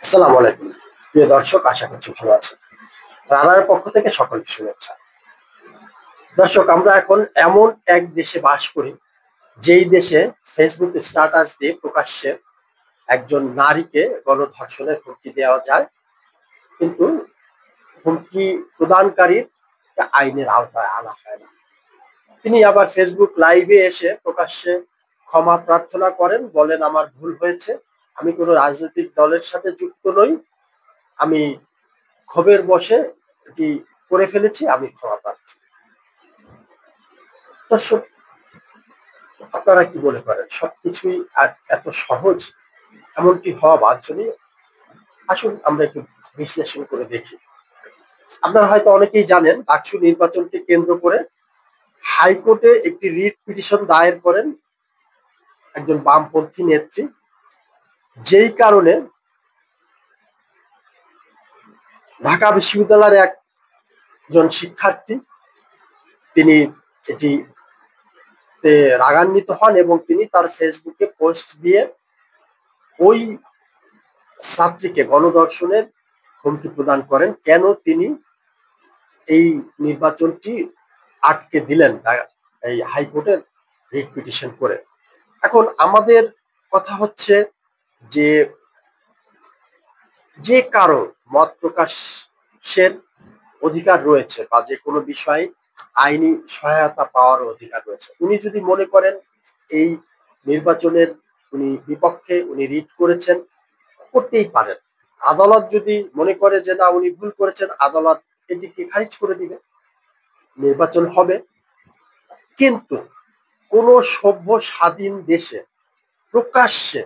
আসসালামু আলাইকুম। প্রিয় দর্শক, আশা করছি ভালো আছেন। রানার পক্ষ থেকে সকলকে শুভেচ্ছা। দর্শক, আমরা এখন এমন এক দেশে বাস করি, যেই দেশে ফেসবুক স্ট্যাটাস দিয়ে প্রকাশ্যে একজন নারীকে গণধর্ষণের হুমকি দেওয়া যায়, কিন্তু হুমকি প্রদানকারীর আইনের আওতায় আনা হয় না। তিনি আবার ফেসবুক লাইভে এসে প্রকাশ্যে ক্ষমা প্রার্থনা করেন, বলেন আমার ভুল হয়েছে, আমি কোনো রাজনৈতিক দলের সাথে যুক্ত নই, আমি ক্ষোভের বশে এটি করে ফেলেছি, আমি ক্ষমা প্রার্থী। দর্শক, আপনারা কি মনে করেন সবকিছুই আর এত সহজ? এমনটি হওয়া বাঞ্ছনীয়? আসুন আমরা একটু বিশ্লেষণ করে দেখি। আপনারা হয়তো অনেকেই জানেন, ডাকসু নির্বাচনকে কেন্দ্র করে হাইকোর্টে একটি রিট পিটিশন দায়ের করেন একজন বামপন্থী নেত্রী, যেই কারণে ঢাকা বিশ্ববিদ্যালয়ের একজন শিক্ষার্থী তিনি এটি রাগান্বিত হন এবং তিনি তার ফেসবুকে পোস্ট দিয়ে ওই ছাত্রীকে গণধর্ষণের হুমকি প্রদান করেন। কেন তিনি এই নির্বাচনটি আটকে দিলেন এই হাইকোর্টের রিট পিটিশন করে। এখন আমাদের কথা হচ্ছে যে, যে কারো মত প্রকাশের অধিকার রয়েছে বা যে কোনো বিষয়ে আইনি সহায়তা পাওয়ার অধিকার রয়েছে। উনি যদি মনে করেন এই নির্বাচনের উনি বিপক্ষে, উনি রিট করেছেন, করতেই পারেন। আদালত যদি মনে করে যে না উনি ভুল করেছেন, আদালত এটিকে খারিজ করে দিবে, নির্বাচন হবে। কিন্তু কোন সভ্য স্বাধীন দেশে প্রকাশ্যে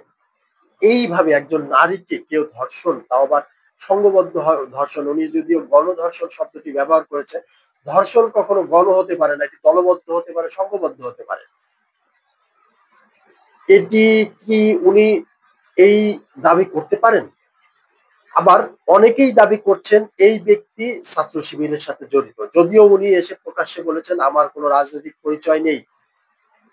এইভাবে একজন নারীকে কেউ ধর্ষণ, তাও আবার সংঘবদ্ধ ধর্ষণ, উনি যদিও গণধর্ষণ শব্দটি ব্যবহার করেছে, ধর্ষণ কখনো গণ হতে পারে না, এটি দলবদ্ধ হতে পারে, সংঘবদ্ধ হতে পারে। এটি কি উনি এই দাবি করতে পারেন? আবার অনেকেই দাবি করছেন এই ব্যক্তি ছাত্র শিবিরের সাথে জড়িত, যদিও উনি এসে প্রকাশ্যে বলেছেন আমার কোনো রাজনৈতিক পরিচয় নেই।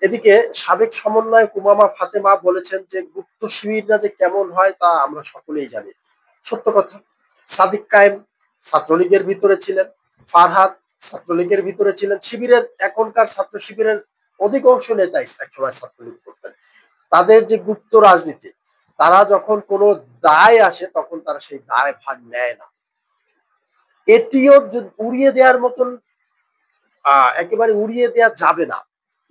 এদিকে সাবেক সমন্বয়ক উমামা ফাতেমা বলেছেন যে গুপ্ত শিবিররা যে কেমন হয় তা আমরা সকলেই জানি। সত্য কথা, সাদিক কায়েম ছাত্রলীগের ভিতরে ছিলেন, ফারহাদ ছাত্রলীগের ভিতরে ছিলেন, শিবিরের এখনকার ছাত্র শিবিরের অধিকাংশ নেতাই একসময় ছাত্রলীগ করতেন। তাদের যে গুপ্ত রাজনীতি, তারা যখন কোনো দায় আসে তখন তারা সেই দায় ভার নেয় না। এটিও উড়িয়ে দেওয়ার মতন, একেবারে উড়িয়ে দেওয়া যাবে না,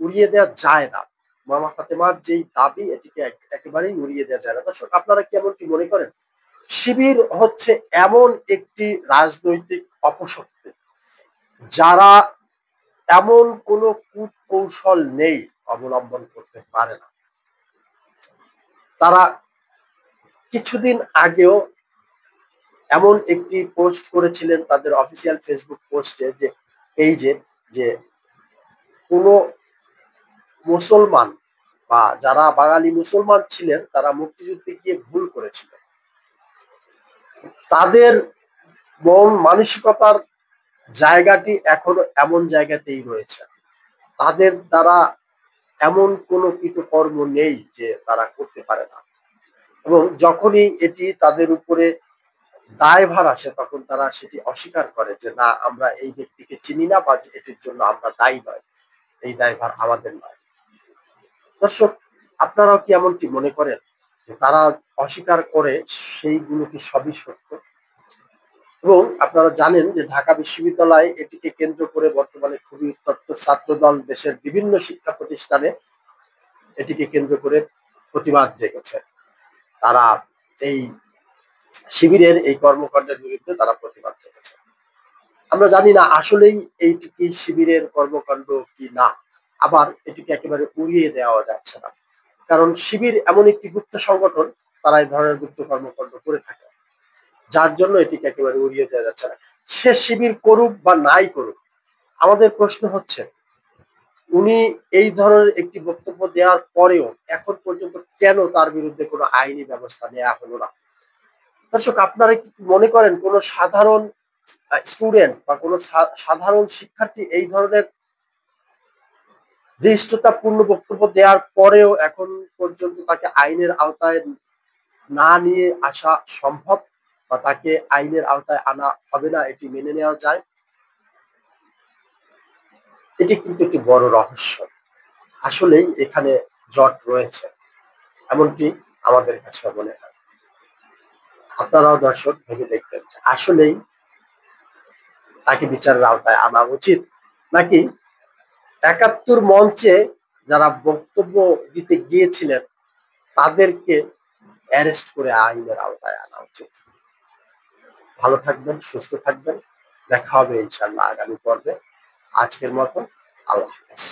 উড়িয়ে দেওয়া যায় না। মামা ফাতেমার যেই দাবি, এটিকে একেবারেই উড়িয়ে দেওয়া যায় না। দর্শক, আপনারা কেমন কি মনে করেন? শিবির হচ্ছে এমন একটি রাজনৈতিক অপশক্তি, যারা এমন কোনো কূটকৌশল নেই অবলম্বন করতে পারে না। তারা কিছুদিন আগেও এমন একটি পোস্ট করেছিলেন তাদের অফিসিয়াল ফেসবুক পোস্টে, যে পেজে, যে কোনো মুসলমান বা যারা বাঙালি মুসলমান ছিলেন তারা মুক্তিযুদ্ধে গিয়ে ভুল করেছিলেন, তাদের মন মানসিকতার জায়গাটি এখনো এমন জায়গাতেই রয়েছে। তাদের দ্বারা এমন কোনো কৃতকর্ম নেই যে তারা করতে পারে না, এবং যখনই এটি তাদের উপরে দায়ভার আসে তখন তারা সেটি অস্বীকার করে যে না, আমরা এই ব্যক্তিকে চিনি না বা এটির জন্য আমরা দায়ী নয়, এই দায়ভার আমাদের নয়। দর্শক, আপনারাও কি এমনটি মনে করেন যে তারা অস্বীকার করে সেইগুলো কি সবই সত্য? এবং আপনারা জানেন যে ঢাকা বিশ্ববিদ্যালয় এটিকে কেন্দ্র করে বর্তমানে খুবই উত্তপ্ত, ছাত্রদল দেশের বিভিন্ন শিক্ষা প্রতিষ্ঠানে এটিকে কেন্দ্র করে প্রতিবাদ জেগেছে। তারা এই শিবিরের এই কর্মকাণ্ডের বিরুদ্ধে তারা প্রতিবাদ জেগেছে। আমরা জানি না আসলেই এইটি কি শিবিরের কর্মকাণ্ড কি না, আবার এটিকে একেবারে উড়িয়ে দেওয়া যাচ্ছে না, কারণ শিবির এমন একটি গুপ্ত সংগঠন, তারা এই ধরনের গুপ্ত কর্মকাণ্ড করে থাকে, যার জন্য এটিকে একেবারে উড়িয়ে দেওয়া যাচ্ছে না। সে শিবির করুক বা নাই করুক, আমাদের প্রশ্ন হচ্ছে উনি এই ধরনের একটি বক্তব্য দেওয়ার পরেও এখন পর্যন্ত কেন তার বিরুদ্ধে কোনো আইনি ব্যবস্থা নেওয়া হলো না? দর্শক, আপনারা কি মনে করেন কোন সাধারণ স্টুডেন্ট বা কোন সাধারণ শিক্ষার্থী এই ধরনের ধৃষ্টতাপূর্ণ বক্তব্য দেওয়ার পরেও এখন পর্যন্ত তাকে আইনের আওতায় না নিয়ে আসা সম্ভব বা তাকে আইনের আওতায় আনা হবে না, এটি মেনে নেওয়া যায়। এটি কিন্তু একটি বড় রহস্য। আসলেই এখানে জট রয়েছে, এমনটি আমাদের কাছে মনে হয়। আপনারাও দর্শক ভেবে দেখবেন আসলেই তাকে বিচারের আওতায় আনা উচিত, নাকি ৭১ মঞ্চে যারা বক্তব্য দিতে গিয়েছিলেন তাদেরকে অ্যারেস্ট করে আইনের আওতায় আনা উচিত। ভালো থাকবেন, সুস্থ থাকবেন। দেখা হবে ইনশাআল্লাহ আগামী পর্বে। আজকের মতো আল্লাহ হাফেজ।